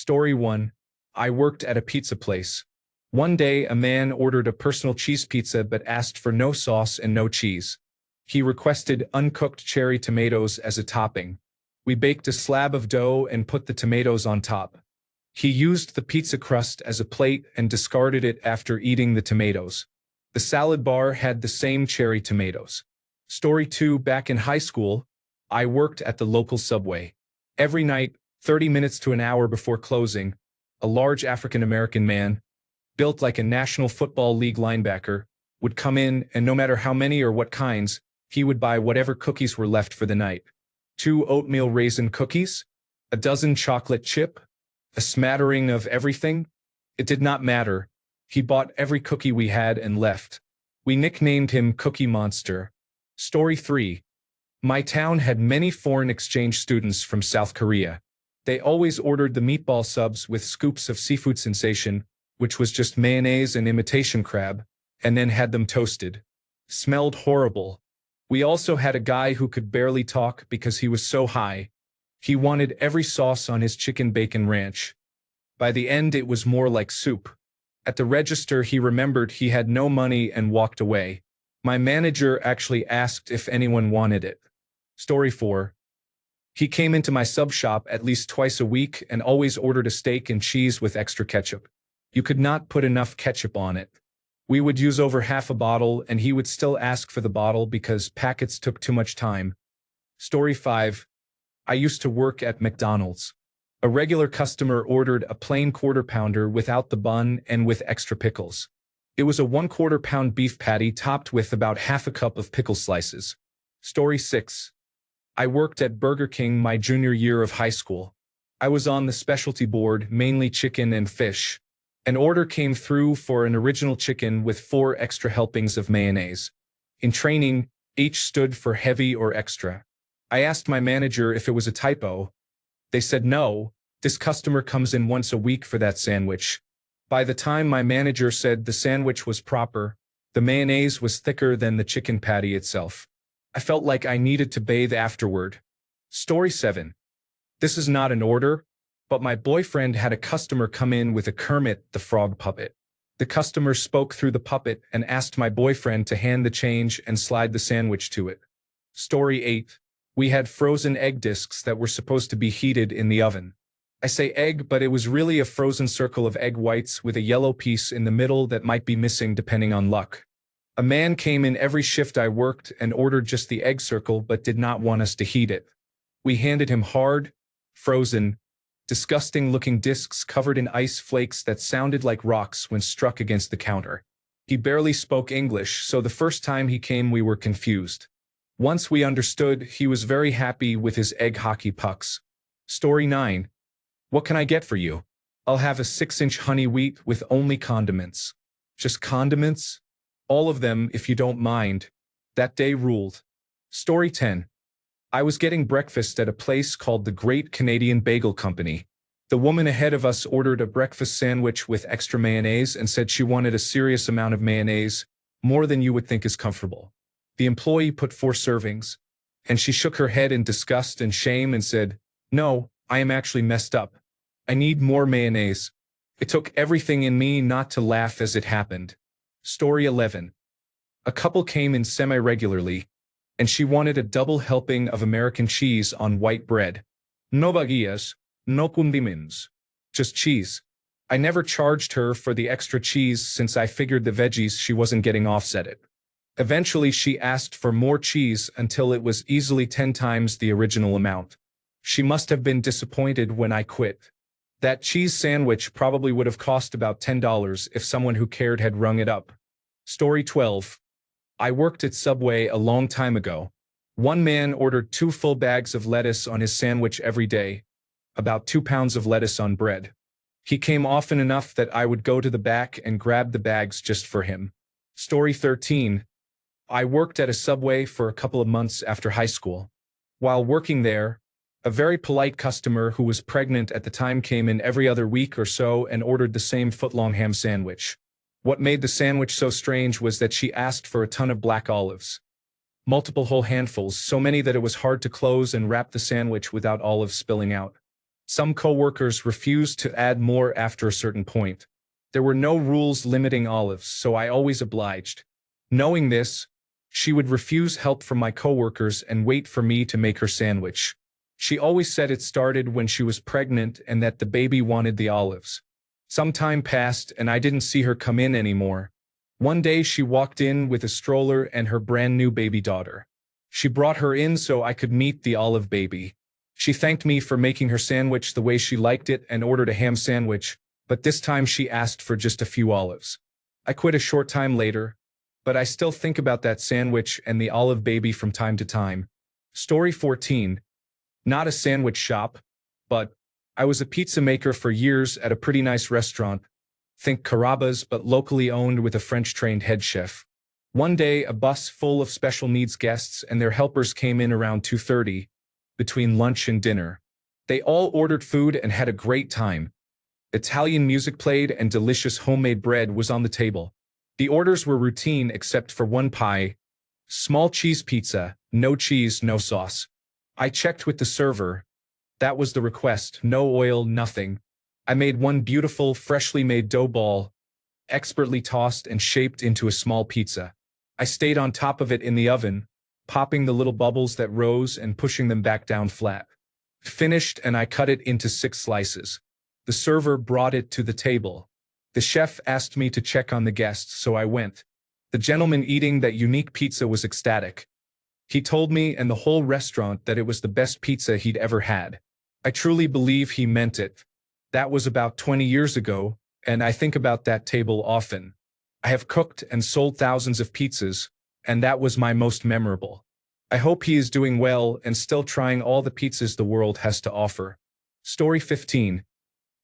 Story 1. I worked at a pizza place. One day, a man ordered a personal cheese pizza but asked for no sauce and no cheese. He requested uncooked cherry tomatoes as a topping. We baked a slab of dough and put the tomatoes on top. He used the pizza crust as a plate and discarded it after eating the tomatoes. The salad bar had the same cherry tomatoes. Story 2. Back in high school, I worked at the local Subway. Every night, 30 minutes to an hour before closing, a large African-American man, built like a National Football League linebacker, would come in, and no matter how many or what kinds, he would buy whatever cookies were left for the night. 2 oatmeal raisin cookies, a dozen chocolate chip, a smattering of everything. It did not matter. He bought every cookie we had and left. We nicknamed him Cookie Monster. Story 3. My town had many foreign exchange students from South Korea. They always ordered the meatball subs with scoops of seafood sensation, which was just mayonnaise and imitation crab, and then had them toasted. Smelled horrible. We also had a guy who could barely talk because he was so high. He wanted every sauce on his chicken bacon ranch. By the end, it was more like soup. At the register, he remembered he had no money and walked away. My manager actually asked if anyone wanted it. Story 4. He came into my sub shop at least twice a week and always ordered a steak and cheese with extra ketchup. You could not put enough ketchup on it. We would use over half a bottle and he would still ask for the bottle because packets took too much time. Story 5. I used to work at McDonald's. A regular customer ordered a plain quarter-pounder without the bun and with extra pickles. It was a 1/4 pound beef patty topped with about half a cup of pickle slices. Story 6. I worked at Burger King my junior year of high school. I was on the specialty board, mainly chicken and fish. An order came through for an original chicken with 4 extra helpings of mayonnaise. In training, H stood for heavy or extra. I asked my manager if it was a typo. They said no, this customer comes in once a week for that sandwich. By the time my manager said the sandwich was proper, the mayonnaise was thicker than the chicken patty itself. I felt like I needed to bathe afterward. Story 7. This is not an order, but my boyfriend had a customer come in with a Kermit the Frog puppet. The customer spoke through the puppet and asked my boyfriend to hand the change and slide the sandwich to it. Story 8. We had frozen egg discs that were supposed to be heated in the oven. I say egg, but it was really a frozen circle of egg whites with a yellow piece in the middle that might be missing depending on luck. A man came in every shift I worked and ordered just the egg circle but did not want us to heat it. We handed him hard, frozen, disgusting-looking discs covered in ice flakes that sounded like rocks when struck against the counter. He barely spoke English, so the first time he came we were confused. Once we understood, he was very happy with his egg hockey pucks. Story 9. What can I get for you? I'll have a 6-inch honey wheat with only condiments. Just condiments? All of them, if you don't mind. That day ruled. Story 10. I was getting breakfast at a place called the Great Canadian Bagel Company. The woman ahead of us ordered a breakfast sandwich with extra mayonnaise and said she wanted a serious amount of mayonnaise, more than you would think is comfortable. The employee put 4 servings, and she shook her head in disgust and shame and said, "No, I am actually messed up. I need more mayonnaise." It took everything in me not to laugh as it happened. Story 11. A couple came in semi-regularly, and she wanted a double helping of American cheese on white bread. No baguillas, no condiments. Just cheese. I never charged her for the extra cheese since I figured the veggies she wasn't getting offset it. Eventually she asked for more cheese until it was easily 10 times the original amount. She must have been disappointed when I quit. That cheese sandwich probably would have cost about $10 if someone who cared had rung it up. Story 12. I worked at Subway a long time ago. One man ordered 2 full bags of lettuce on his sandwich every day, about 2 pounds of lettuce on bread. He came often enough that I would go to the back and grab the bags just for him. Story 13. I worked at a Subway for a couple of months after high school. While working there, a very polite customer who was pregnant at the time came in every other week or so and ordered the same foot-long ham sandwich. What made the sandwich so strange was that she asked for a ton of black olives. Multiple whole handfuls, so many that it was hard to close and wrap the sandwich without olives spilling out. Some coworkers refused to add more after a certain point. There were no rules limiting olives, so I always obliged. Knowing this, she would refuse help from my coworkers and wait for me to make her sandwich. She always said it started when she was pregnant and that the baby wanted the olives. Some time passed and I didn't see her come in anymore. One day she walked in with a stroller and her brand new baby daughter. She brought her in so I could meet the olive baby. She thanked me for making her sandwich the way she liked it and ordered a ham sandwich, but this time she asked for just a few olives. I quit a short time later, but I still think about that sandwich and the olive baby from time to time. Story 14. Not a sandwich shop, but I was a pizza maker for years at a pretty nice restaurant. Think Carrabba's, but locally owned with a French-trained head chef. One day, a bus full of special needs guests and their helpers came in around 2:30, between lunch and dinner. They all ordered food and had a great time. Italian music played and delicious homemade bread was on the table. The orders were routine except for one pie. Small cheese pizza, no cheese, no sauce. I checked with the server. That was the request, no oil, nothing. I made one beautiful, freshly made dough ball, expertly tossed and shaped into a small pizza. I stayed on top of it in the oven, popping the little bubbles that rose and pushing them back down flat. Finished, and I cut it into 6 slices. The server brought it to the table. The chef asked me to check on the guests, so I went. The gentleman eating that unique pizza was ecstatic. He told me and the whole restaurant that it was the best pizza he'd ever had. I truly believe he meant it. That was about 20 years ago, and I think about that table often. I have cooked and sold thousands of pizzas, and that was my most memorable. I hope he is doing well and still trying all the pizzas the world has to offer. Story 15.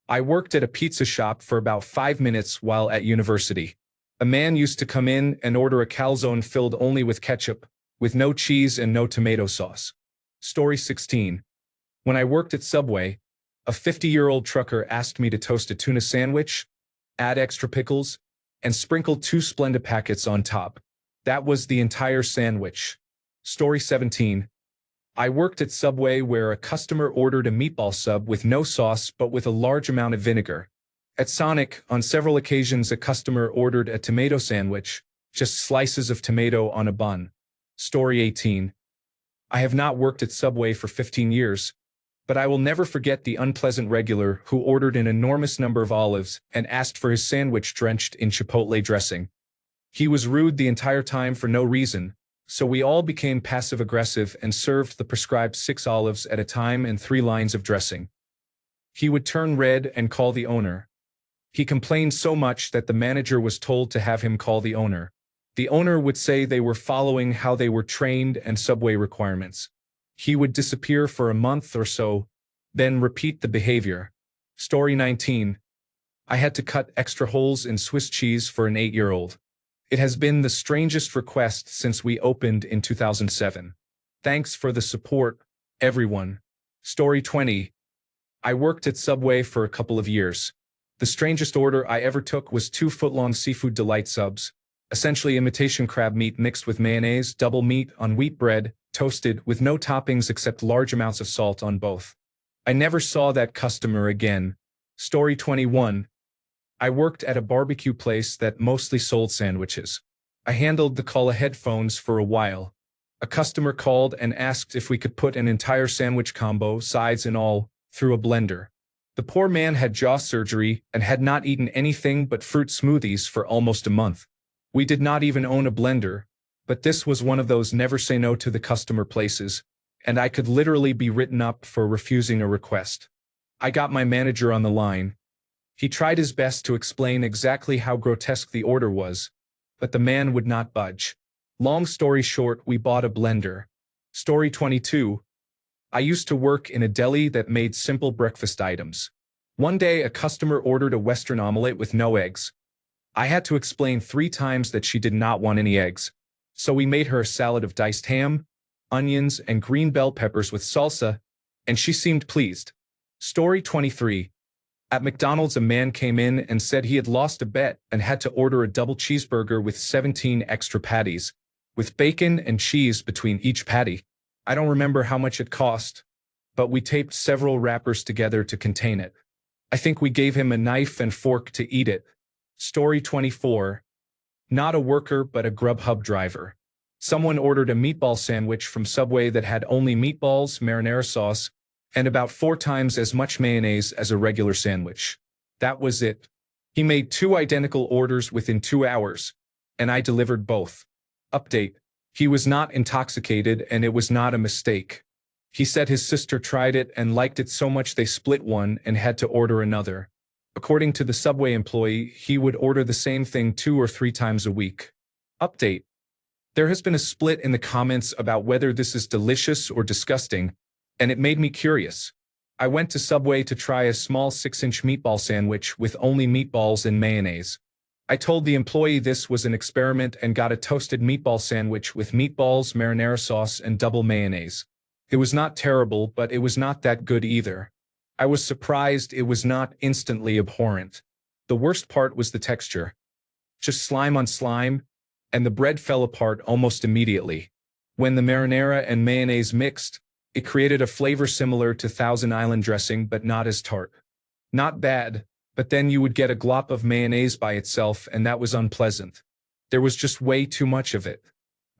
I worked at a pizza shop for about 5 minutes while at university. A man used to come in and order a calzone filled only with ketchup, with no cheese and no tomato sauce. Story 16. When I worked at Subway, a 50-year-old trucker asked me to toast a tuna sandwich, add extra pickles, and sprinkle 2 Splenda packets on top. That was the entire sandwich. Story 17. I worked at Subway where a customer ordered a meatball sub with no sauce but with a large amount of vinegar. At Sonic, on several occasions a customer ordered a tomato sandwich, just slices of tomato on a bun. Story 18. I have not worked at Subway for 15 years, but I will never forget the unpleasant regular who ordered an enormous number of olives and asked for his sandwich drenched in chipotle dressing. He was rude the entire time for no reason, so we all became passive-aggressive and served the prescribed 6 olives at a time and 3 lines of dressing. He would turn red and call the owner. He complained so much that the manager was told to have him call the owner. The owner would say they were following how they were trained and Subway requirements. He would disappear for a month or so, then repeat the behavior. Story 19. I had to cut extra holes in Swiss cheese for an 8-year-old. It has been the strangest request since we opened in 2007. Thanks for the support, everyone. Story 20. I worked at Subway for a couple of years. The strangest order I ever took was 2 foot-long seafood delight subs, essentially imitation crab meat mixed with mayonnaise, double meat on wheat bread, toasted with no toppings except large amounts of salt on both. I never saw that customer again. Story 21. I worked at a barbecue place that mostly sold sandwiches. I handled the call ahead phones for a while. A customer called and asked if we could put an entire sandwich combo, sides and all, through a blender. The poor man had jaw surgery and had not eaten anything but fruit smoothies for almost a month. We did not even own a blender, but this was one of those never say no to the customer places, and I could literally be written up for refusing a request. I got my manager on the line. He tried his best to explain exactly how grotesque the order was, but the man would not budge. Long story short, we bought a blender. Story 22. I used to work in a deli that made simple breakfast items. One day, a customer ordered a Western omelet with no eggs. I had to explain 3 times that she did not want any eggs, so we made her a salad of diced ham, onions, and green bell peppers with salsa, and she seemed pleased. Story 23. At McDonald's, a man came in and said he had lost a bet and had to order a double cheeseburger with 17 extra patties, with bacon and cheese between each patty. I don't remember how much it cost, but we taped several wrappers together to contain it. I think we gave him a knife and fork to eat it. Story 24. Not a worker but a Grubhub driver. Someone ordered a meatball sandwich from Subway that had only meatballs, marinara sauce, and about 4 times as much mayonnaise as a regular sandwich. That was it. He made 2 identical orders within 2 hours, and I delivered both. Update. He was not intoxicated and it was not a mistake. He said his sister tried it and liked it so much they split one and had to order another. According to the Subway employee, he would order the same thing 2 or 3 times a week. Update. There has been a split in the comments about whether this is delicious or disgusting, and it made me curious. I went to Subway to try a small 6-inch meatball sandwich with only meatballs and mayonnaise. I told the employee this was an experiment and got a toasted meatball sandwich with meatballs, marinara sauce, and double mayonnaise. It was not terrible, but it was not that good either. I was surprised it was not instantly abhorrent. The worst part was the texture. Just slime on slime, and the bread fell apart almost immediately. When the marinara and mayonnaise mixed, it created a flavor similar to Thousand Island dressing but not as tart. Not bad, but then you would get a glop of mayonnaise by itself and that was unpleasant. There was just way too much of it.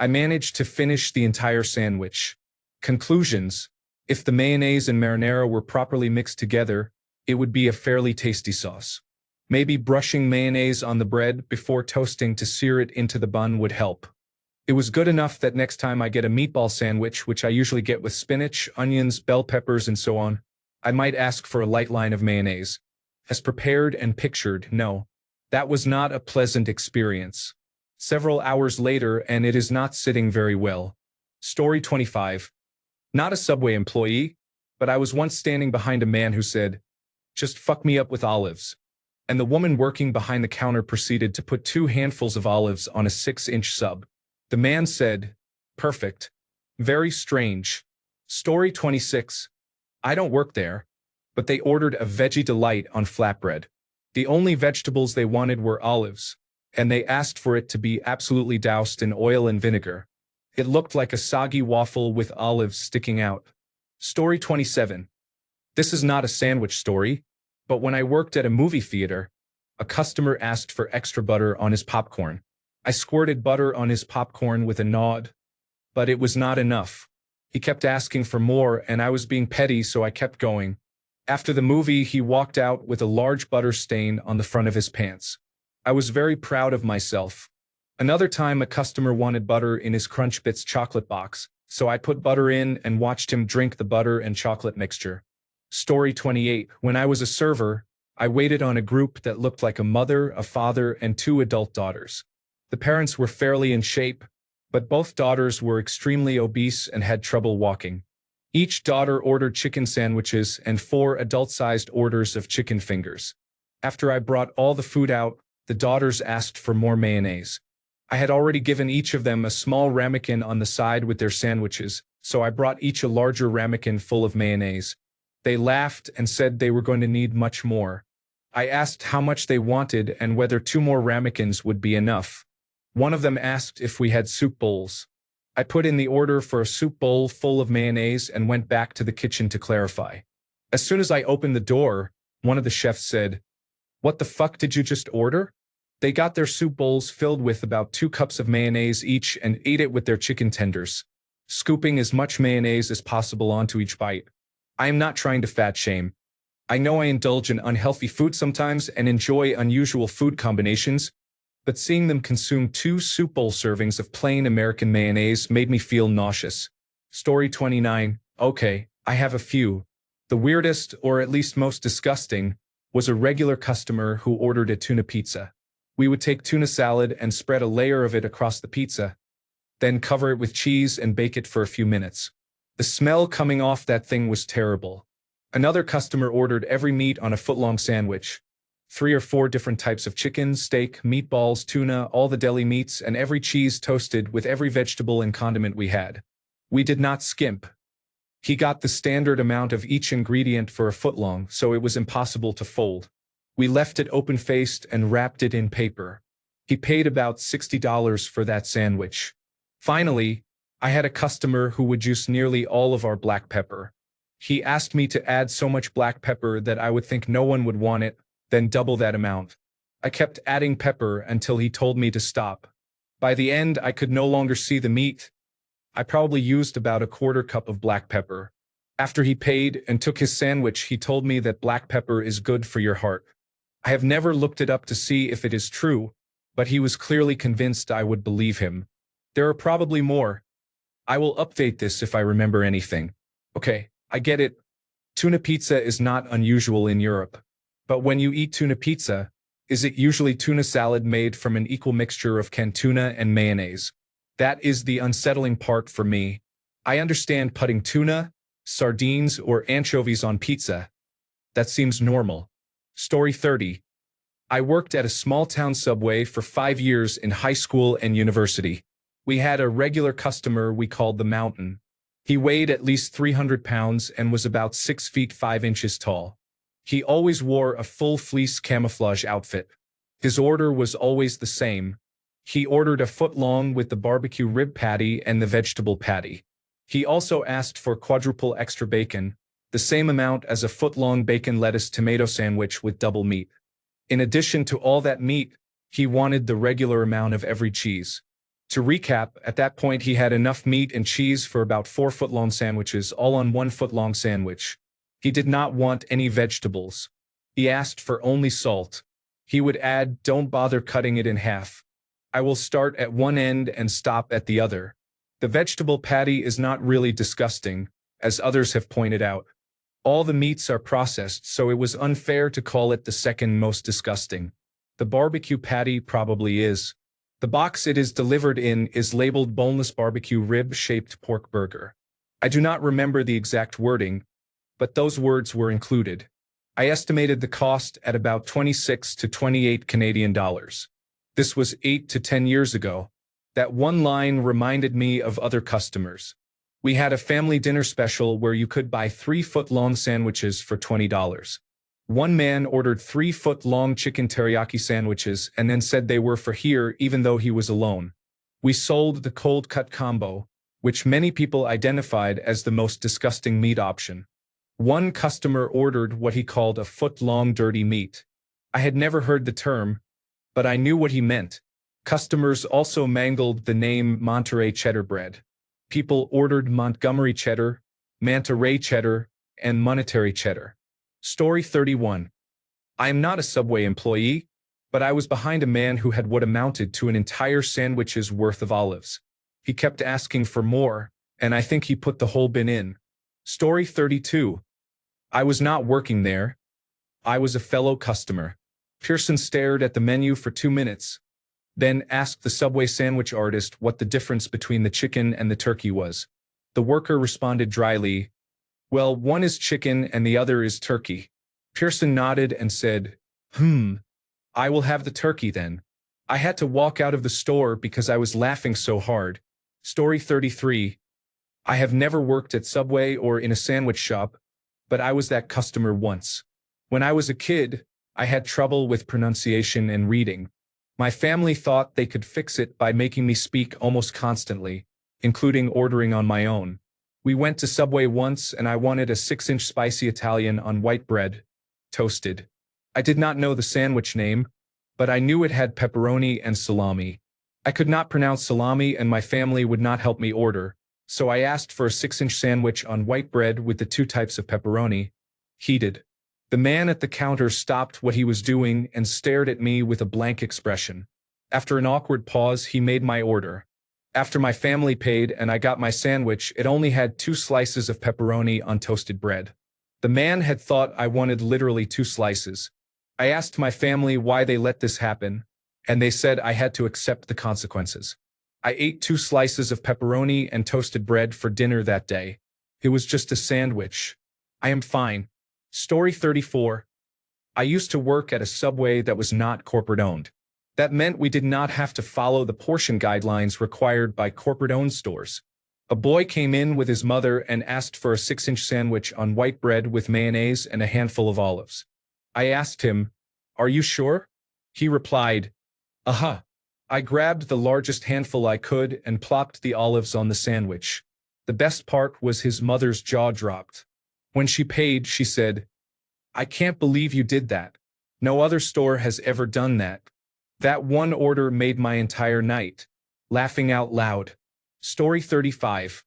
I managed to finish the entire sandwich. Conclusions. If the mayonnaise and marinara were properly mixed together, it would be a fairly tasty sauce. Maybe brushing mayonnaise on the bread before toasting to sear it into the bun would help. It was good enough that next time I get a meatball sandwich, which I usually get with spinach, onions, bell peppers, and so on, I might ask for a light line of mayonnaise. As prepared and pictured, no. That was not a pleasant experience. Several hours later, and it is not sitting very well. Story 25. Not a Subway employee, but I was once standing behind a man who said, "Just fuck me up with olives." And the woman working behind the counter proceeded to put 2 handfuls of olives on a 6-inch sub. The man said, "Perfect. Very strange." Story 26. I don't work there, but they ordered a veggie delight on flatbread. The only vegetables they wanted were olives, and they asked for it to be absolutely doused in oil and vinegar. It looked like a soggy waffle with olives sticking out. Story 27. This is not a sandwich story, but when I worked at a movie theater, a customer asked for extra butter on his popcorn. I squirted butter on his popcorn with a nod, but it was not enough. He kept asking for more and I was being petty, so I kept going. After the movie, he walked out with a large butter stain on the front of his pants. I was very proud of myself. Another time, a customer wanted butter in his Crunch Bits chocolate box, so I put butter in and watched him drink the butter and chocolate mixture. Story 28. When I was a server, I waited on a group that looked like a mother, a father, and 2 adult daughters. The parents were fairly in shape, but both daughters were extremely obese and had trouble walking. Each daughter ordered chicken sandwiches and 4 adult-sized orders of chicken fingers. After I brought all the food out, the daughters asked for more mayonnaise. I had already given each of them a small ramekin on the side with their sandwiches, so I brought each a larger ramekin full of mayonnaise. They laughed and said they were going to need much more. I asked how much they wanted and whether 2 more ramekins would be enough. One of them asked if we had soup bowls. I put in the order for a soup bowl full of mayonnaise and went back to the kitchen to clarify. As soon as I opened the door, one of the chefs said, "What the fuck did you just order?" They got their soup bowls filled with about 2 cups of mayonnaise each and ate it with their chicken tenders, scooping as much mayonnaise as possible onto each bite. I am not trying to fat shame. I know I indulge in unhealthy food sometimes and enjoy unusual food combinations, but seeing them consume 2 soup bowl servings of plain American mayonnaise made me feel nauseous. Story 29. Okay, I have a few. The weirdest, or at least most disgusting, was a regular customer who ordered a tuna pizza. We would take tuna salad and spread a layer of it across the pizza, then cover it with cheese and bake it for a few minutes. The smell coming off that thing was terrible. Another customer ordered every meat on a foot-long sandwich. 3 or 4 different types of chicken, steak, meatballs, tuna, all the deli meats, and every cheese toasted with every vegetable and condiment we had. We did not skimp. He got the standard amount of each ingredient for a foot-long, so it was impossible to fold. We left it open-faced and wrapped it in paper. He paid about $60 for that sandwich. Finally, I had a customer who would juice nearly all of our black pepper. He asked me to add so much black pepper that I would think no one would want it, then double that amount. I kept adding pepper until he told me to stop. By the end, I could no longer see the meat. I probably used about a quarter cup of black pepper. After he paid and took his sandwich, he told me that black pepper is good for your heart. I have never looked it up to see if it is true, but he was clearly convinced I would believe him. There are probably more. I will update this if I remember anything. Okay, I get it. Tuna pizza is not unusual in Europe. But when you eat tuna pizza, is it usually tuna salad made from an equal mixture of canned tuna and mayonnaise? That is the unsettling part for me. I understand putting tuna, sardines, or anchovies on pizza. That seems normal. Story 30. I worked at a small-town Subway for 5 years in high school and university. We had a regular customer we called the Mountain. He weighed at least 300 pounds and was about 6 feet 5 inches tall. He always wore a full fleece camouflage outfit. His order was always the same. He ordered a foot-long with the barbecue rib patty and the vegetable patty. He also asked for quadruple extra bacon, the same amount as a foot-long bacon lettuce tomato sandwich with double meat. In addition to all that meat, he wanted the regular amount of every cheese. To recap, at that point he had enough meat and cheese for about 4 foot-long sandwiches, all on 1 foot-long sandwich. He did not want any vegetables. He asked for only salt. He would add, "Don't bother cutting it in half. I will start at one end and stop at the other." The vegetable patty is not really disgusting, as others have pointed out. All the meats are processed, so it was unfair to call it the second most disgusting. The barbecue patty probably is. The box it is delivered in is labeled boneless barbecue rib-shaped pork burger. I do not remember the exact wording, but those words were included. I estimated the cost at about 26 to 28 Canadian dollars. This was 8 to 10 years ago. That one line reminded me of other customers. We had a family dinner special where you could buy 3-foot-long sandwiches for $20. One man ordered 3-foot-long chicken teriyaki sandwiches and then said they were for here even though he was alone. We sold the cold-cut combo, which many people identified as the most disgusting meat option. One customer ordered what he called a foot-long dirty meat. I had never heard the term, but I knew what he meant. Customers also mangled the name Monterey cheddar bread. People ordered Montgomery cheddar, Monterey cheddar, and monetary cheddar. Story 31. I am not a Subway employee, but I was behind a man who had what amounted to an entire sandwich's worth of olives. He kept asking for more, and I think he put the whole bin in. Story 32. I was not working there. I was a fellow customer. Pearson stared at the menu for 2 minutes, then asked the Subway sandwich artist what the difference between the chicken and the turkey was. The worker responded dryly, "Well, one is chicken and the other is turkey." Pearson nodded and said, I will have the turkey then." I had to walk out of the store because I was laughing so hard. Story 33. I have never worked at Subway or in a sandwich shop, but I was that customer once. When I was a kid, I had trouble with pronunciation and reading. My family thought they could fix it by making me speak almost constantly, including ordering on my own. We went to Subway once and I wanted a 6-inch spicy Italian on white bread, toasted. I did not know the sandwich name, but I knew it had pepperoni and salami. I could not pronounce salami and my family would not help me order, so I asked for a 6-inch sandwich on white bread with the 2 types of pepperoni. Heated. The man at the counter stopped what he was doing and stared at me with a blank expression. After an awkward pause, he made my order. After my family paid and I got my sandwich, it only had 2 slices of pepperoni on toasted bread. The man had thought I wanted literally 2 slices. I asked my family why they let this happen, and they said I had to accept the consequences. I ate 2 slices of pepperoni and toasted bread for dinner that day. It was just a sandwich. I am fine. Story 34. I used to work at a Subway that was not corporate-owned. That meant we did not have to follow the portion guidelines required by corporate-owned stores. A boy came in with his mother and asked for a 6-inch sandwich on white bread with mayonnaise and a handful of olives. I asked him, "Are you sure?" He replied, "Uh-huh." I grabbed the largest handful I could and plopped the olives on the sandwich. The best part was his mother's jaw dropped. When she paid, she said, "I can't believe you did that. No other store has ever done that. That one order made my entire night." Laughing out loud. Story 35.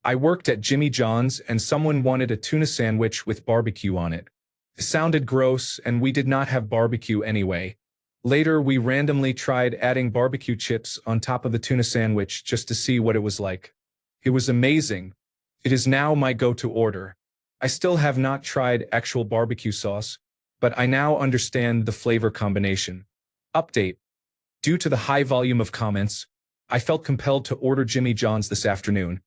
I worked at Jimmy John's and someone wanted a tuna sandwich with barbecue on it. It sounded gross and we did not have barbecue anyway. Later, we randomly tried adding barbecue chips on top of the tuna sandwich just to see what it was like. It was amazing. It is now my go-to order. I still have not tried actual barbecue sauce, but I now understand the flavor combination. Update. Due to the high volume of comments, I felt compelled to order Jimmy John's this afternoon.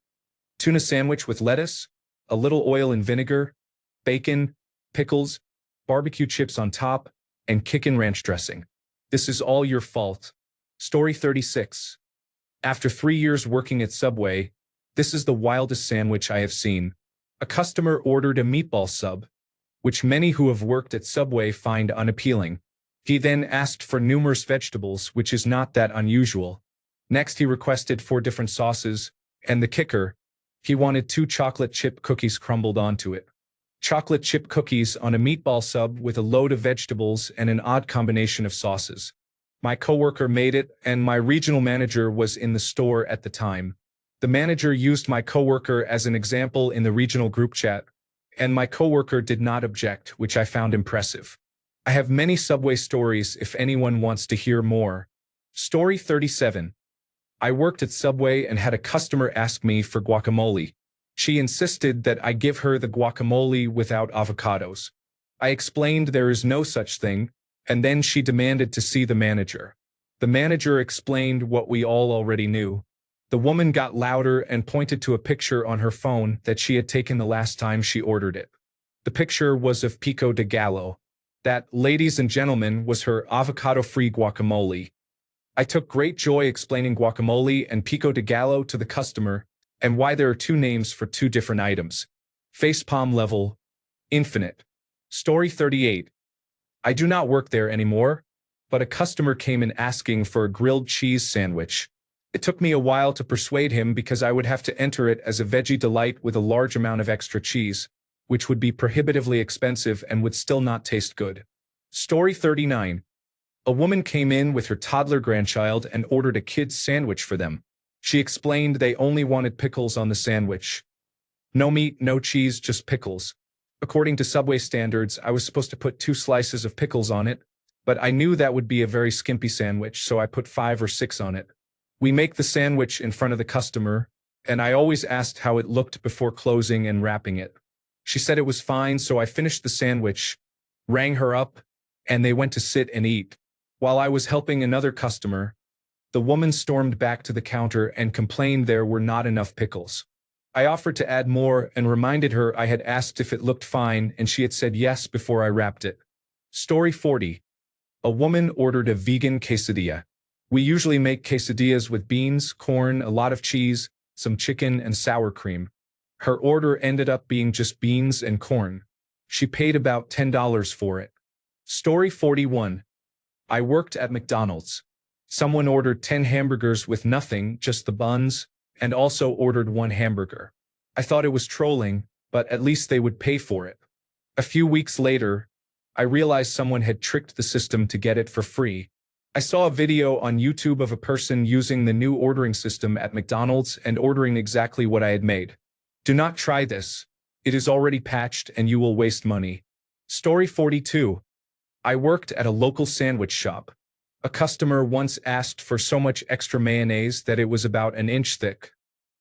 Tuna sandwich with lettuce, a little oil and vinegar, bacon, pickles, barbecue chips on top, and kickin' ranch dressing. This is all your fault. Story 36. After 3 years working at Subway, this is the wildest sandwich I have seen. A customer ordered a meatball sub, which many who have worked at Subway find unappealing. He then asked for numerous vegetables, which is not that unusual. Next, he requested 4 different sauces, and the kicker, he wanted 2 chocolate chip cookies crumbled onto it. Chocolate chip cookies on a meatball sub with a load of vegetables and an odd combination of sauces. My coworker made it, and my regional manager was in the store at the time. The manager used my coworker as an example in the regional group chat, and my coworker did not object, which I found impressive. I have many Subway stories if anyone wants to hear more. Story 37. I worked at Subway and had a customer ask me for guacamole. She insisted that I give her the guacamole without avocados. I explained there is no such thing, and then she demanded to see the manager. The manager explained what we all already knew. The woman got louder and pointed to a picture on her phone that she had taken the last time she ordered it. The picture was of pico de gallo. That, ladies and gentlemen, was her avocado-free guacamole. I took great joy explaining guacamole and pico de gallo to the customer, and why there are 2 names for 2 different items. Facepalm level. Infinite. Story 38. I do not work there anymore, but a customer came in asking for a grilled cheese sandwich. It took me a while to persuade him because I would have to enter it as a veggie delight with a large amount of extra cheese, which would be prohibitively expensive and would still not taste good. Story 39. A woman came in with her toddler grandchild and ordered a kid's sandwich for them. She explained they only wanted pickles on the sandwich. No meat, no cheese, just pickles. According to Subway standards, I was supposed to put 2 slices of pickles on it, but I knew that would be a very skimpy sandwich, so I put 5 or 6 on it. We make the sandwich in front of the customer, and I always asked how it looked before closing and wrapping it. She said it was fine, so I finished the sandwich, rang her up, and they went to sit and eat. While I was helping another customer, the woman stormed back to the counter and complained there were not enough pickles. I offered to add more and reminded her I had asked if it looked fine and she had said yes before I wrapped it. Story 40. A woman ordered a vegan quesadilla. We usually make quesadillas with beans, corn, a lot of cheese, some chicken, and sour cream. Her order ended up being just beans and corn. She paid about $10 for it. Story 41. I worked at McDonald's. Someone ordered 10 hamburgers with nothing, just the buns, and also ordered 1 hamburger. I thought it was trolling, but at least they would pay for it. A few weeks later, I realized someone had tricked the system to get it for free. I saw a video on YouTube of a person using the new ordering system at McDonald's and ordering exactly what I had made. Do not try this. It is already patched and you will waste money. Story 42. I worked at a local sandwich shop. A customer once asked for so much extra mayonnaise that it was about an inch thick.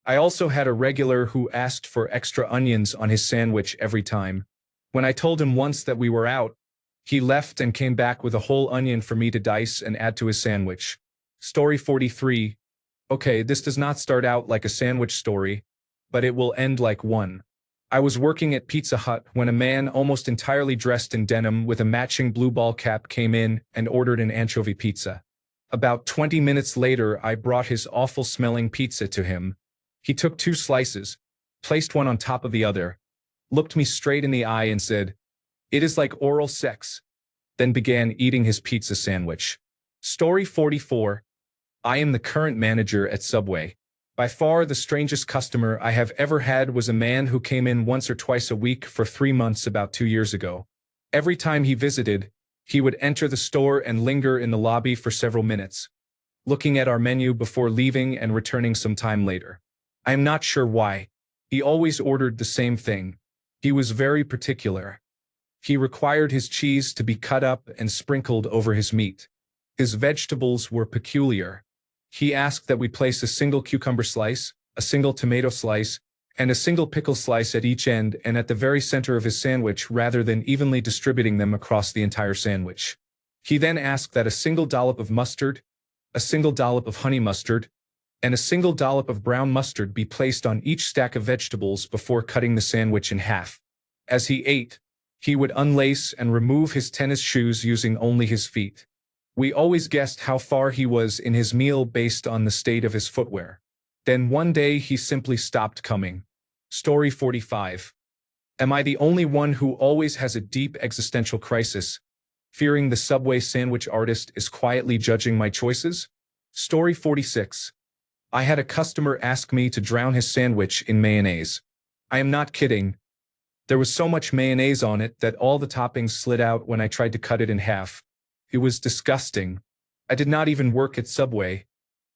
I also had a regular who asked for extra onions on his sandwich every time. When I told him once that we were out, he left and came back with a whole onion for me to dice and add to his sandwich. Story 43. Okay, this does not start out like a sandwich story, but it will end like one. I was working at Pizza Hut when a man almost entirely dressed in denim with a matching blue ball cap came in and ordered an anchovy pizza. About 20 minutes later, I brought his awful-smelling pizza to him. He took 2 slices, placed one on top of the other, looked me straight in the eye and said, "It is like oral sex," then began eating his pizza sandwich. Story 44. I am the current manager at Subway. By far the strangest customer I have ever had was a man who came in once or twice a week for 3 months about 2 years ago. Every time he visited, he would enter the store and linger in the lobby for several minutes, looking at our menu before leaving and returning some time later. I am not sure why. He always ordered the same thing. He was very particular. He required his cheese to be cut up and sprinkled over his meat. His vegetables were peculiar. He asked that we place a single cucumber slice, a single tomato slice, and a single pickle slice at each end and at the very center of his sandwich rather than evenly distributing them across the entire sandwich. He then asked that a single dollop of mustard, a single dollop of honey mustard, and a single dollop of brown mustard be placed on each stack of vegetables before cutting the sandwich in half. As he ate, he would unlace and remove his tennis shoes using only his feet. We always guessed how far he was in his meal based on the state of his footwear. Then one day he simply stopped coming. Story 45. Am I the only one who always has a deep existential crisis, fearing the Subway sandwich artist is quietly judging my choices? Story 46. I had a customer ask me to drown his sandwich in mayonnaise. I am not kidding. There was so much mayonnaise on it that all the toppings slid out when I tried to cut it in half. It was disgusting. I did not even work at Subway.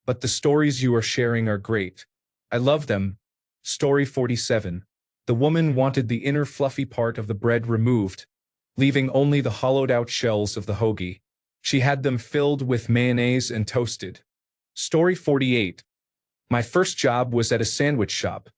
But the stories you are sharing are great. I love them. Story 47. The woman wanted the inner fluffy part of the bread removed, leaving only the hollowed-out shells of the hoagie. She had them filled with mayonnaise and toasted. Story 48. My first job was at a sandwich shop.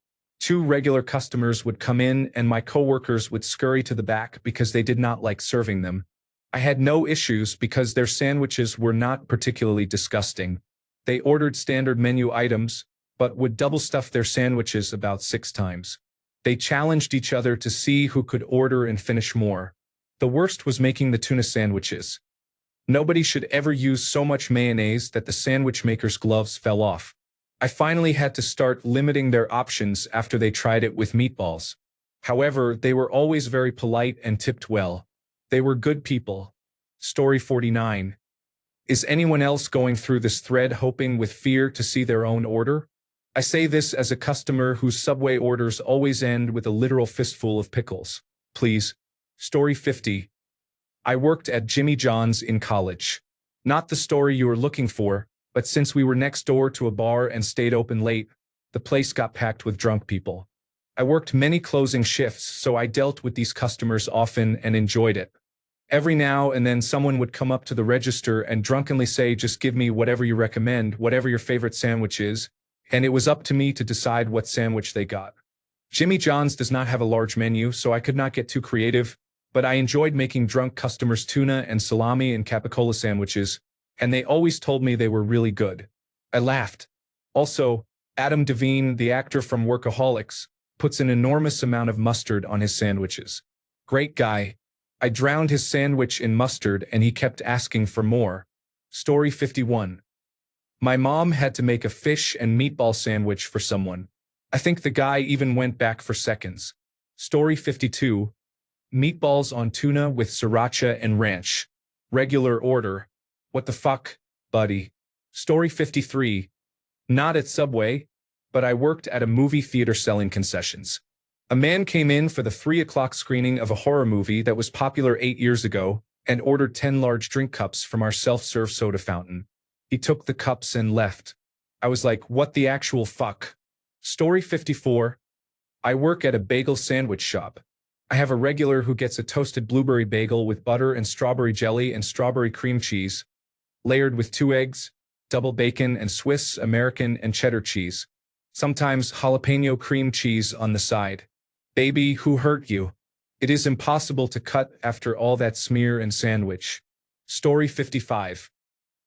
2 regular customers would come in and my coworkers would scurry to the back because they did not like serving them. I had no issues because their sandwiches were not particularly disgusting. They ordered standard menu items, but would double stuff their sandwiches about 6 times. They challenged each other to see who could order and finish more. The worst was making the tuna sandwiches. Nobody should ever use so much mayonnaise that the sandwich maker's gloves fell off. I finally had to start limiting their options after they tried it with meatballs. However, they were always very polite and tipped well. They were good people. Story 49. Is anyone else going through this thread hoping with fear to see their own order? I say this as a customer whose Subway orders always end with a literal fistful of pickles. Please. Story 50. I worked at Jimmy John's in college. Not the story you were looking for, but since we were next door to a bar and stayed open late, the place got packed with drunk people. I worked many closing shifts, so I dealt with these customers often and enjoyed it. Every now and then someone would come up to the register and drunkenly say, just give me whatever you recommend, whatever your favorite sandwich is, and it was up to me to decide what sandwich they got. Jimmy John's does not have a large menu, so I could not get too creative, but I enjoyed making drunk customers tuna and salami and capicola sandwiches, and they always told me they were really good. I laughed. Also, Adam Devine, the actor from Workaholics, puts an enormous amount of mustard on his sandwiches. Great guy. I drowned his sandwich in mustard and he kept asking for more. Story 51. My mom had to make a fish and meatball sandwich for someone. I think the guy even went back for seconds. Story 52. Meatballs on tuna with sriracha and ranch. Regular order. What the fuck, buddy? Story 53. Not at Subway, but I worked at a movie theater selling concessions. A man came in for the 3 o'clock screening of a horror movie that was popular 8 years ago and ordered 10 large drink cups from our self-serve soda fountain. He took the cups and left. I was like, what the actual fuck? Story 54. I work at a bagel sandwich shop. I have a regular who gets a toasted blueberry bagel with butter and strawberry jelly and strawberry cream cheese, layered with 2 eggs, double bacon and Swiss, American, and cheddar cheese. Sometimes jalapeno cream cheese on the side. Baby, who hurt you? It is impossible to cut after all that smear and sandwich. Story 55.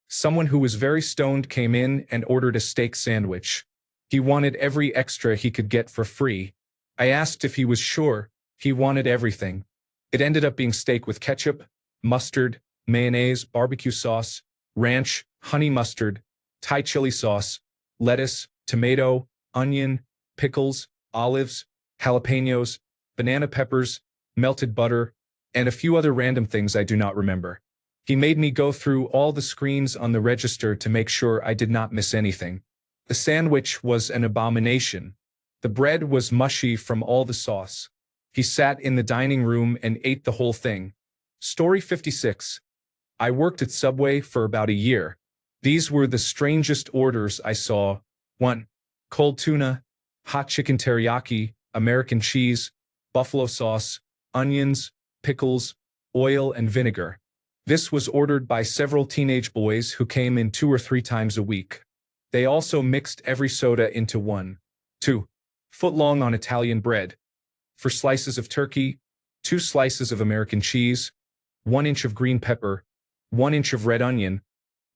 Someone who was very stoned came in and ordered a steak sandwich. He wanted every extra he could get for free. I asked if he was sure. He wanted everything. It ended up being steak with ketchup, mustard, mayonnaise, barbecue sauce, ranch, honey mustard, Thai chili sauce, lettuce, tomato, onion, pickles, olives, jalapenos, banana peppers, melted butter, and a few other random things I do not remember. He made me go through all the screens on the register to make sure I did not miss anything. The sandwich was an abomination. The bread was mushy from all the sauce. He sat in the dining room and ate the whole thing. Story 56. I worked at Subway for about a year. These were the strangest orders I saw. 1. Cold tuna, hot chicken teriyaki, American cheese, buffalo sauce, onions, pickles, oil, and vinegar. This was ordered by several teenage boys who came in 2 or 3 times a week. They also mixed every soda into one. 2. Foot-long on Italian bread. For slices of turkey, 2 slices of American cheese, 1 inch of green pepper, 1 inch of red onion,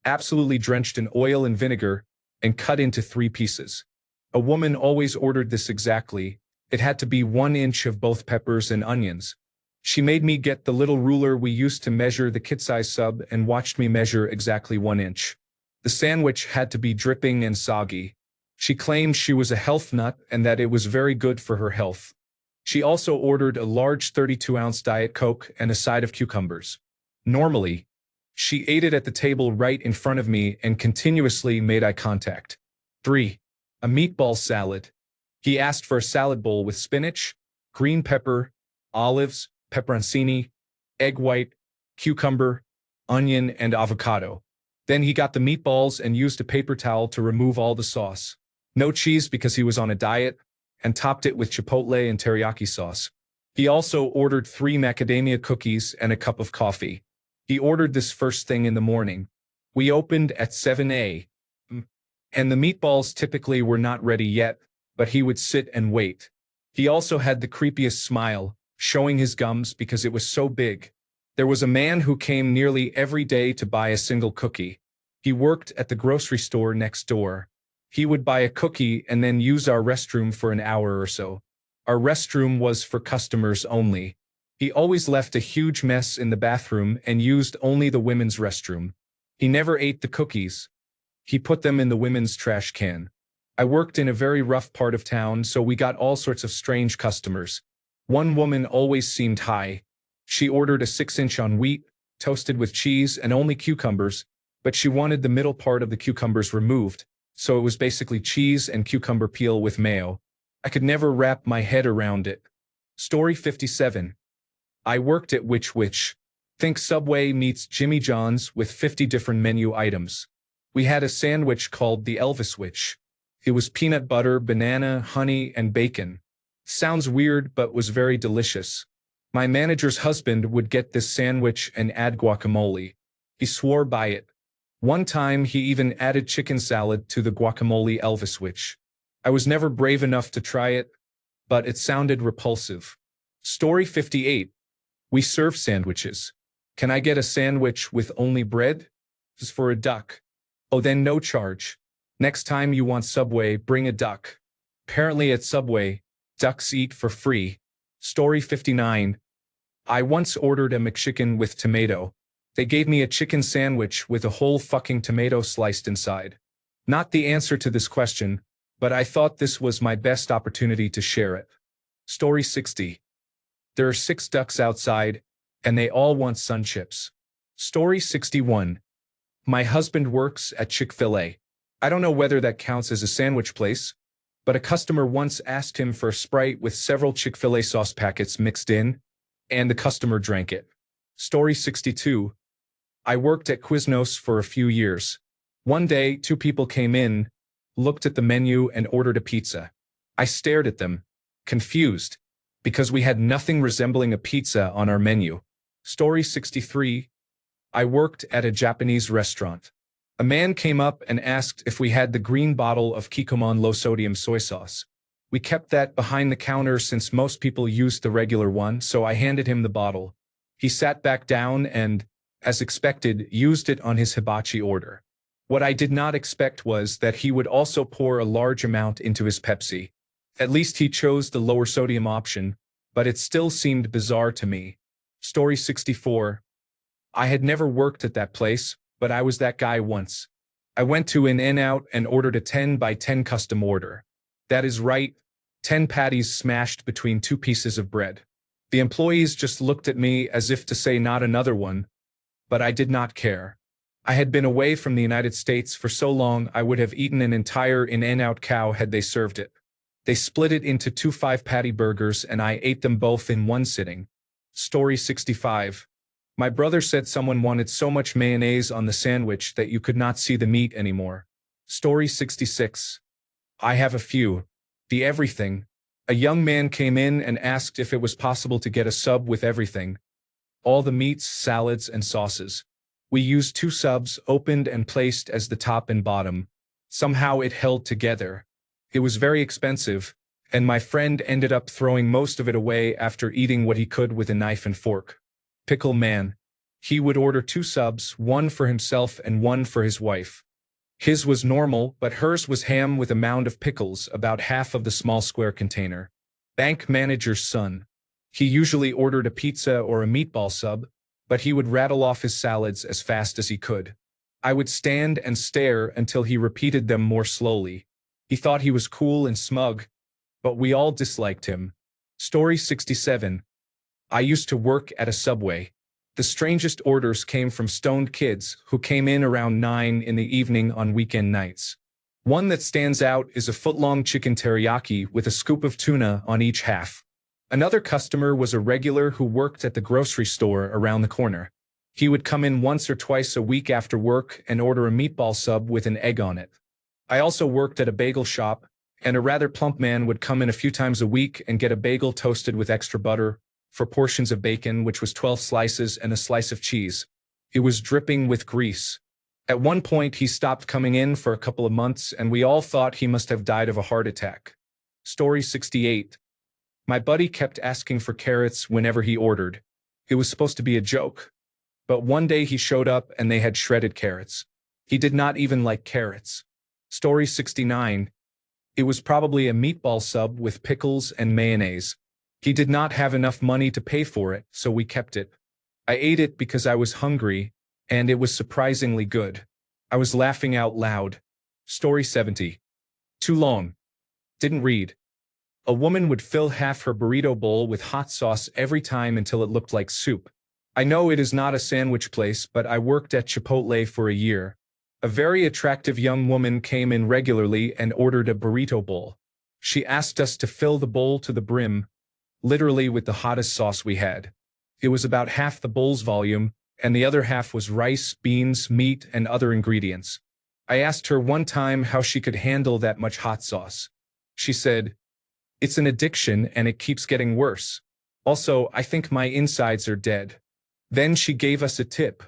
absolutely drenched in oil and vinegar, and cut into 3 pieces. A woman always ordered this exactly. It had to be 1 inch of both peppers and onions. She made me get the little ruler we used to measure the kid-size sub and watched me measure exactly 1 inch. The sandwich had to be dripping and soggy. She claimed she was a health nut and that it was very good for her health. She also ordered a large 32-ounce Diet Coke and a side of cucumbers. Normally, she ate it at the table right in front of me and continuously made eye contact. 3. A meatball salad. He asked for a salad bowl with spinach, green pepper, olives, pepperoncini, egg white, cucumber, onion, and avocado. Then he got the meatballs and used a paper towel to remove all the sauce. No cheese because he was on a diet, and topped it with chipotle and teriyaki sauce. He also ordered 3 macadamia cookies and a cup of coffee. He ordered this first thing in the morning. We opened at 7 a.m. and the meatballs typically were not ready yet, but he would sit and wait. He also had the creepiest smile, showing his gums because it was so big. There was a man who came nearly every day to buy a single cookie. He worked at the grocery store next door. He would buy a cookie and then use our restroom for an hour or so. Our restroom was for customers only. He always left a huge mess in the bathroom and used only the women's restroom. He never ate the cookies. He put them in the women's trash can. I worked in a very rough part of town, so we got all sorts of strange customers. One woman always seemed high. She ordered a 6-inch on wheat, toasted with cheese and only cucumbers, but she wanted the middle part of the cucumbers removed, so it was basically cheese and cucumber peel with mayo. I could never wrap my head around it. Story 57. I worked at Which. Think Subway meets Jimmy John's with 50 different menu items. We had a sandwich called the Elvis Witch. It was peanut butter, banana, honey, and bacon. Sounds weird, but was very delicious. My manager's husband would get this sandwich and add guacamole. He swore by it. One time he even added chicken salad to the guacamole Elvis Witch. I was never brave enough to try it, but it sounded repulsive. Story 58. We serve sandwiches. Can I get a sandwich with only bread? This is for a duck. Oh, then no charge. Next time you want Subway, bring a duck. Apparently at Subway, ducks eat for free. Story 59. I once ordered a McChicken with tomato. They gave me a chicken sandwich with a whole fucking tomato sliced inside. Not the answer to this question, but I thought this was my best opportunity to share it. Story 60. There are 6 ducks outside, and they all want sun chips. Story 61. My husband works at Chick-fil-A. I don't know whether that counts as a sandwich place, but a customer once asked him for a Sprite with several Chick-fil-A sauce packets mixed in, and the customer drank it. Story 62. I worked at Quiznos for a few years. One day, 2 people came in, looked at the menu, and ordered a pizza. I stared at them, confused, because we had nothing resembling a pizza on our menu. Story 63. I worked at a Japanese restaurant. A man came up and asked if we had the green bottle of Kikkoman low-sodium soy sauce. We kept that behind the counter since most people used the regular one, so I handed him the bottle. He sat back down and, as expected, used it on his hibachi order. What I did not expect was that he would also pour a large amount into his Pepsi. At least he chose the lower sodium option, but it still seemed bizarre to me. Story 64. I had never worked at that place, but I was that guy once. I went to an In-N-Out and ordered a 10 by 10 custom order. That is right, 10 patties smashed between 2 pieces of bread. The employees just looked at me as if to say not another one, but I did not care. I had been away from the United States for so long I would have eaten an entire In-N-Out cow had they served it. They split it into two 5-patty burgers and I ate them both in one sitting. Story 65. My brother said someone wanted so much mayonnaise on the sandwich that you could not see the meat anymore. Story 66. I have a few. The everything. A young man came in and asked if it was possible to get a sub with everything. All the meats, salads, and sauces. We used 2 subs, opened and placed as the top and bottom. Somehow it held together. It was very expensive, and my friend ended up throwing most of it away after eating what he could with a knife and fork. Pickle man. He would order 2 subs, one for himself and one for his wife. His was normal, but hers was ham with a mound of pickles, about half of the small square container. Bank manager's son. He usually ordered a pizza or a meatball sub, but he would rattle off his salads as fast as he could. I would stand and stare until he repeated them more slowly. He thought he was cool and smug, but we all disliked him. Story 67. I used to work at a Subway. The strangest orders came from stoned kids who came in around 9 in the evening on weekend nights. One that stands out is a foot-long chicken teriyaki with a scoop of tuna on each half. Another customer was a regular who worked at the grocery store around the corner. He would come in once or twice a week after work and order a meatball sub with an egg on it. I also worked at a bagel shop, and a rather plump man would come in a few times a week and get a bagel toasted with extra butter, 4 portions of bacon, which was 12 slices, and a slice of cheese. It was dripping with grease. At one point, he stopped coming in for a couple of months, and we all thought he must have died of a heart attack. Story 68. My buddy kept asking for carrots whenever he ordered. It was supposed to be a joke. But one day he showed up and they had shredded carrots. He did not even like carrots. Story 69. It was probably a meatball sub with pickles and mayonnaise. He did not have enough money to pay for it, so we kept it. I ate it because I was hungry, and it was surprisingly good. I was laughing out loud. Story 70. Too long. Didn't read. A woman would fill half her burrito bowl with hot sauce every time until it looked like soup. I know it is not a sandwich place, but I worked at Chipotle for a year. A very attractive young woman came in regularly and ordered a burrito bowl. She asked us to fill the bowl to the brim, literally with the hottest sauce we had. It was about half the bowl's volume, and the other half was rice, beans, meat, and other ingredients. I asked her one time how she could handle that much hot sauce. She said, "It's an addiction and it keeps getting worse. Also, I think my insides are dead." Then she gave us a tip.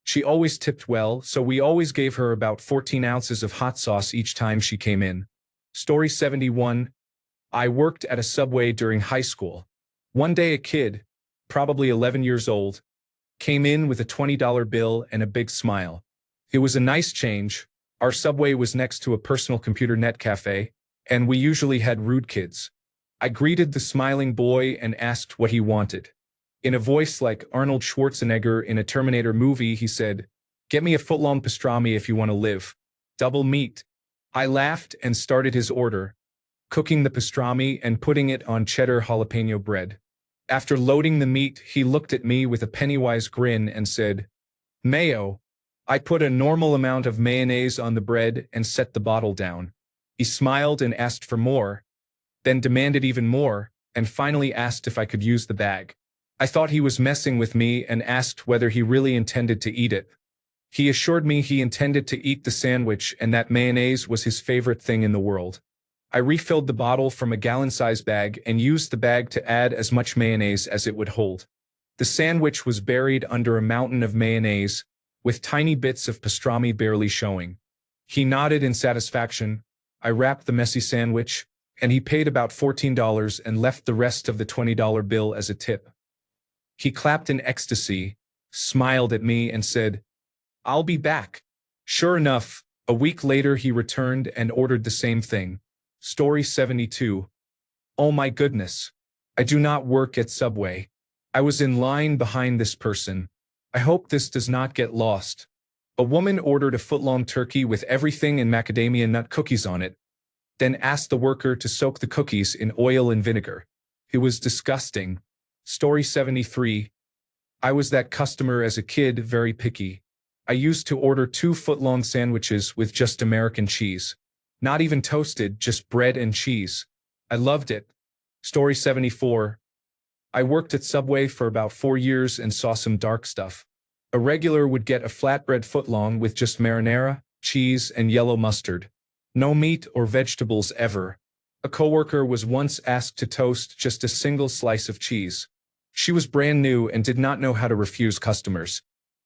She always tipped well, so we always gave her about 14 ounces of hot sauce each time she came in. Story 71. I worked at a Subway during high school. One day a kid, probably 11 years old, came in with a $20 bill and a big smile. It was a nice change. Our Subway was next to a personal computer net cafe, and we usually had rude kids. I greeted the smiling boy and asked what he wanted. In a voice like Arnold Schwarzenegger in a Terminator movie, he said, "Get me a foot-long pastrami if you want to live. Double meat." I laughed and started his order, cooking the pastrami and putting it on cheddar jalapeno bread. After loading the meat, he looked at me with a Pennywise grin and said, "Mayo." I put a normal amount of mayonnaise on the bread and set the bottle down. He smiled and asked for more, then demanded even more, and finally asked if I could use the bag. I thought he was messing with me and asked whether he really intended to eat it. He assured me he intended to eat the sandwich and that mayonnaise was his favorite thing in the world. I refilled the bottle from a gallon-size bag and used the bag to add as much mayonnaise as it would hold. The sandwich was buried under a mountain of mayonnaise, with tiny bits of pastrami barely showing. He nodded in satisfaction. I wrapped the messy sandwich, and he paid about $14 and left the rest of the $20 bill as a tip. He clapped in ecstasy, smiled at me, and said, "I'll be back." Sure enough, a week later he returned and ordered the same thing. Story 72. Oh my goodness. I do not work at Subway. I was in line behind this person. I hope this does not get lost. A woman ordered a foot-long turkey with everything and macadamia nut cookies on it, then asked the worker to soak the cookies in oil and vinegar. It was disgusting. Story 73. I was that customer as a kid, very picky. I used to order 2-foot-long sandwiches with just American cheese. Not even toasted, just bread and cheese. I loved it. Story 74. I worked at Subway for about 4 years and saw some dark stuff. A regular would get a flatbread footlong with just marinara, cheese, and yellow mustard. No meat or vegetables ever. A coworker was once asked to toast just a single slice of cheese. She was brand new and did not know how to refuse customers.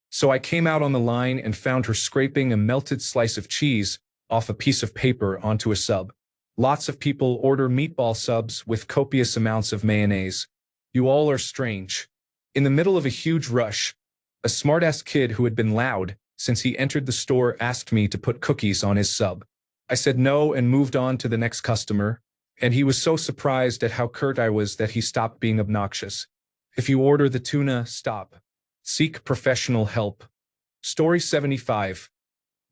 So I came out on the line and found her scraping a melted slice of cheese off a piece of paper onto a sub. Lots of people order meatball subs with copious amounts of mayonnaise. You all are strange. In the middle of a huge rush, a smart-ass kid who had been loud since he entered the store asked me to put cookies on his sub. I said no and moved on to the next customer, and he was so surprised at how curt I was that he stopped being obnoxious. If you order the tuna, stop. Seek professional help. Story 75.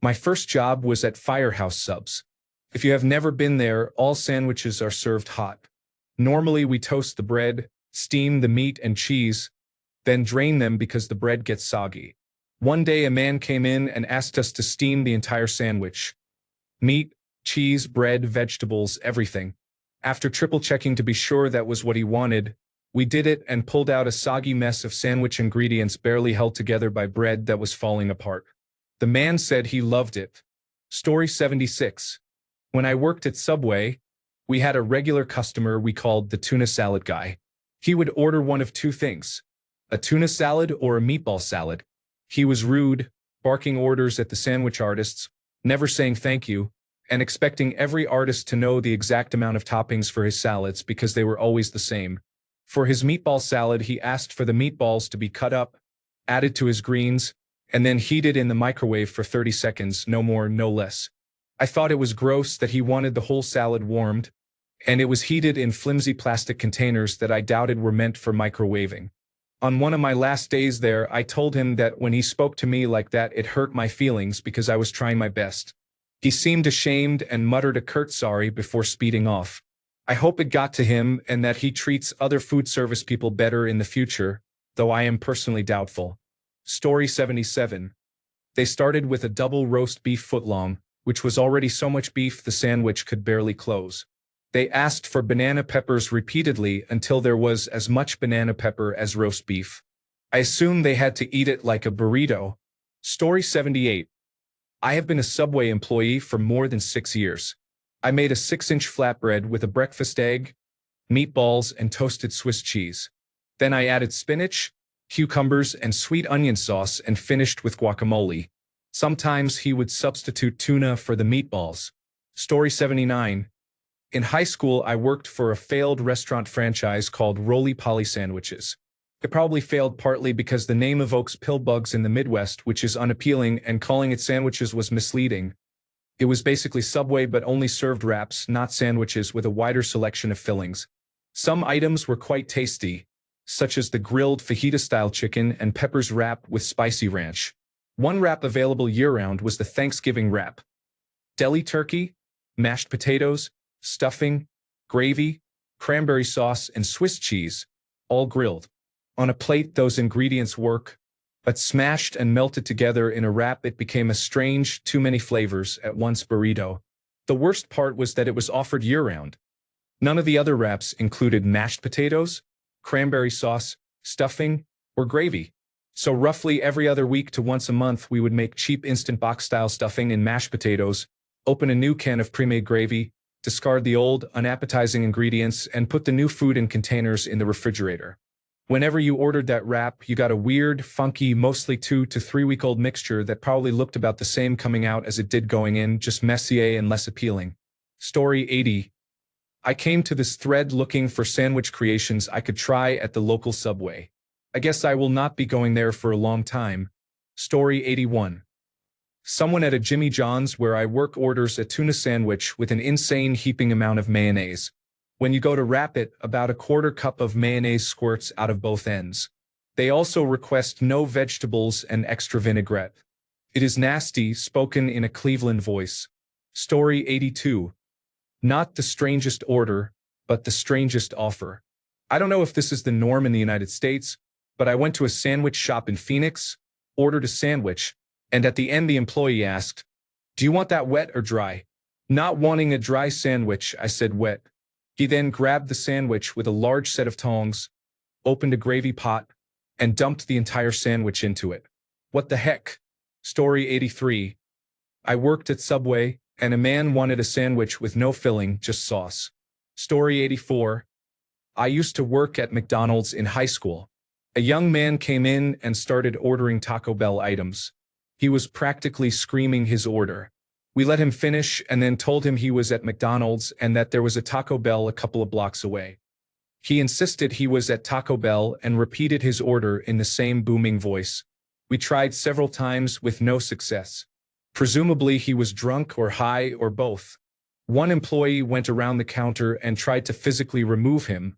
My first job was at Firehouse Subs. If you have never been there, all sandwiches are served hot. Normally we toast the bread, steam the meat and cheese, then drain them because the bread gets soggy. One day a man came in and asked us to steam the entire sandwich. Meat, cheese, bread, vegetables, everything. After triple checking to be sure that was what he wanted, we did it and pulled out a soggy mess of sandwich ingredients barely held together by bread that was falling apart. The man said he loved it. Story 76. When I worked at Subway, we had a regular customer we called the tuna salad guy. He would order one of two things: a tuna salad or a meatball salad. He was rude, barking orders at the sandwich artists, never saying thank you, and expecting every artist to know the exact amount of toppings for his salads because they were always the same. For his meatball salad, he asked for the meatballs to be cut up, added to his greens, and then heated in the microwave for 30 seconds, no more, no less. I thought it was gross that he wanted the whole salad warmed, and it was heated in flimsy plastic containers that I doubted were meant for microwaving. On one of my last days there, I told him that when he spoke to me like that, it hurt my feelings because I was trying my best. He seemed ashamed and muttered a curt sorry before speeding off. I hope it got to him and that he treats other food service people better in the future, though I am personally doubtful. Story 77. They started with a double roast beef footlong, which was already so much beef the sandwich could barely close. They asked for banana peppers repeatedly until there was as much banana pepper as roast beef. I assume they had to eat it like a burrito. Story 78. I have been a Subway employee for more than 6 years. I made a 6-inch flatbread with a breakfast egg, meatballs, and toasted Swiss cheese. Then I added spinach, cucumbers, and sweet onion sauce and finished with guacamole. Sometimes he would substitute tuna for the meatballs. Story 79. In high school, I worked for a failed restaurant franchise called Roly Poly Sandwiches. It probably failed partly because the name evokes pill bugs in the Midwest, which is unappealing, and calling it sandwiches was misleading. It was basically Subway but only served wraps, not sandwiches, with a wider selection of fillings. Some items were quite tasty, such as the grilled fajita-style chicken and peppers wrap with spicy ranch. One wrap available year-round was the Thanksgiving wrap. Deli turkey, mashed potatoes, stuffing, gravy, cranberry sauce, and Swiss cheese, all grilled. On a plate, those ingredients work, but smashed and melted together in a wrap, it became a strange, too many flavors at once burrito. The worst part was that it was offered year-round. None of the other wraps included mashed potatoes, cranberry sauce, stuffing, or gravy. So roughly every other week to once a month, we would make cheap instant box-style stuffing and mashed potatoes, open a new can of pre-made gravy, discard the old, unappetizing ingredients, and put the new food in containers in the refrigerator. Whenever you ordered that wrap, you got a weird, funky, mostly 2 to 3 week old mixture that probably looked about the same coming out as it did going in, just messier and less appealing. Story 80. I came to this thread looking for sandwich creations I could try at the local Subway. I guess I will not be going there for a long time. Story 81. Someone at a Jimmy John's where I work orders a tuna sandwich with an insane heaping amount of mayonnaise. When you go to wrap it, about a 1/4 cup of mayonnaise squirts out of both ends. They also request no vegetables and extra vinaigrette. It is nasty, spoken in a Cleveland voice. Story 82. Not the strangest order, but the strangest offer. I don't know if this is the norm in the United States, but I went to a sandwich shop in Phoenix, ordered a sandwich, And at the end the employee asked, "Do you want that wet or dry?" Not wanting a dry sandwich, I said wet. He then grabbed the sandwich with a large set of tongs, opened a gravy pot, and dumped the entire sandwich into it. What the heck? Story 83. I worked at Subway, and a man wanted a sandwich with no filling, just sauce. Story 84. I used to work at McDonald's in high school. A young man came in and started ordering Taco Bell items. He was practically screaming his order. We let him finish and then told him he was at McDonald's and that there was a Taco Bell a couple of blocks away. He insisted he was at Taco Bell and repeated his order in the same booming voice. We tried several times with no success. Presumably he was drunk or high or both. One employee went around the counter and tried to physically remove him,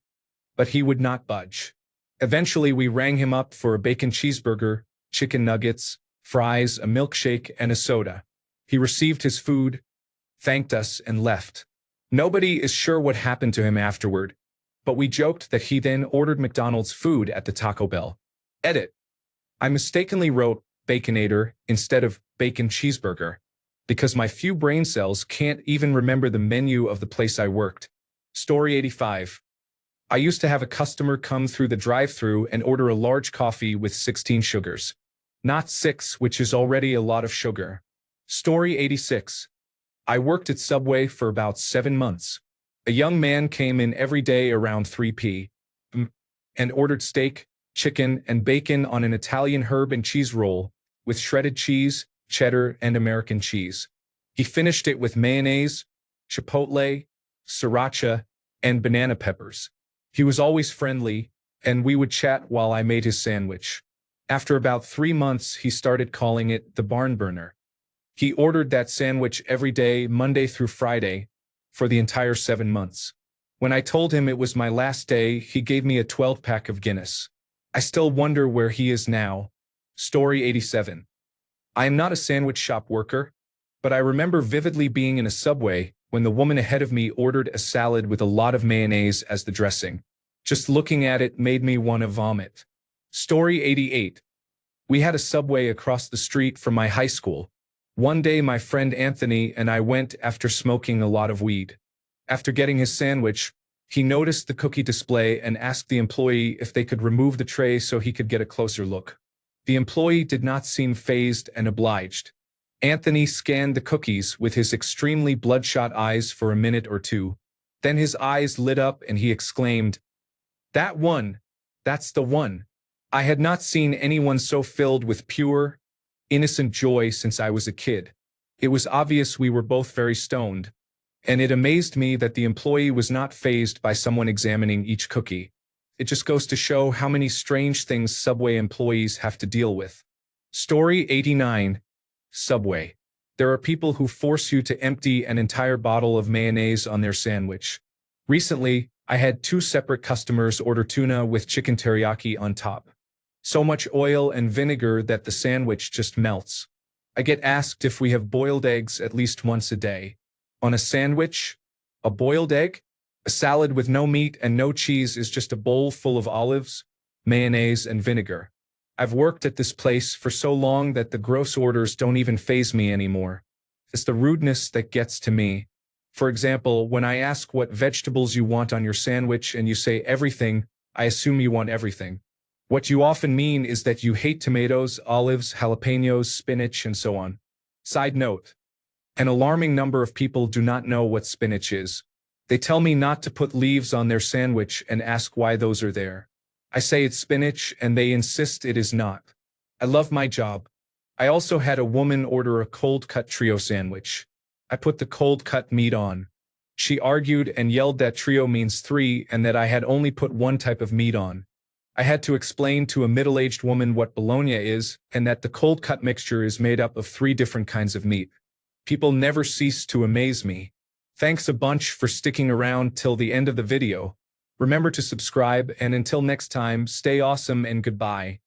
but he would not budge. Eventually we rang him up for a bacon cheeseburger, chicken nuggets, fries, a milkshake, and a soda. He received his food, thanked us, and left. Nobody is sure what happened to him afterward, but we joked that he then ordered McDonald's food at the Taco Bell. Edit. I mistakenly wrote Baconator instead of bacon cheeseburger, because my few brain cells can't even remember the menu of the place I worked. Story 85. I used to have a customer come through the drive-thru and order a large coffee with 16 sugars. Not 6, which is already a lot of sugar. Story 86. I worked at Subway for about 7 months. A young man came in every day around 3 p.m. and ordered steak, chicken, and bacon on an Italian herb and cheese roll with shredded cheese, cheddar, and American cheese. He finished it with mayonnaise, chipotle, sriracha, and banana peppers. He was always friendly, and we would chat while I made his sandwich. After about 3 months, he started calling it the barn burner. He ordered that sandwich every day, Monday through Friday, for the entire 7 months. When I told him it was my last day, he gave me a 12-pack of Guinness. I still wonder where he is now. Story 87. I am not a sandwich shop worker, but I remember vividly being in a Subway when the woman ahead of me ordered a salad with a lot of mayonnaise as the dressing. Just looking at it made me want to vomit. Story 88. We had a Subway across the street from my high school. One day my friend Anthony and I went after smoking a lot of weed. After getting his sandwich, he noticed the cookie display and asked the employee if they could remove the tray so he could get a closer look. The employee did not seem fazed and obliged. Anthony scanned the cookies with his extremely bloodshot eyes for a minute or two. Then his eyes lit up and he exclaimed, "That one! That's the one!" I had not seen anyone so filled with pure, innocent joy since I was a kid. It was obvious we were both very stoned, and it amazed me that the employee was not fazed by someone examining each cookie. It just goes to show how many strange things Subway employees have to deal with. Story 89. Subway. There are people who force you to empty an entire bottle of mayonnaise on their sandwich. Recently, I had 2 separate customers order tuna with chicken teriyaki on top. So much oil and vinegar that the sandwich just melts. I get asked if we have boiled eggs at least once a day. On a sandwich? A boiled egg? A salad with no meat and no cheese is just a bowl full of olives, mayonnaise, and vinegar. I've worked at this place for so long that the gross orders don't even faze me anymore. It's the rudeness that gets to me. For example, when I ask what vegetables you want on your sandwich and you say everything, I assume you want everything. What you often mean is that you hate tomatoes, olives, jalapenos, spinach, and so on. Side note. An alarming number of people do not know what spinach is. They tell me not to put leaves on their sandwich and ask why those are there. I say it's spinach and they insist it is not. I love my job. I also had a woman order a cold-cut trio sandwich. I put the cold-cut meat on. She argued and yelled that trio means 3 and that I had only put one type of meat on. I had to explain to a middle-aged woman what bologna is and that the cold-cut mixture is made up of 3 different kinds of meat. People never cease to amaze me. Thanks a bunch for sticking around till the end of the video. Remember to subscribe, and until next time, stay awesome and goodbye.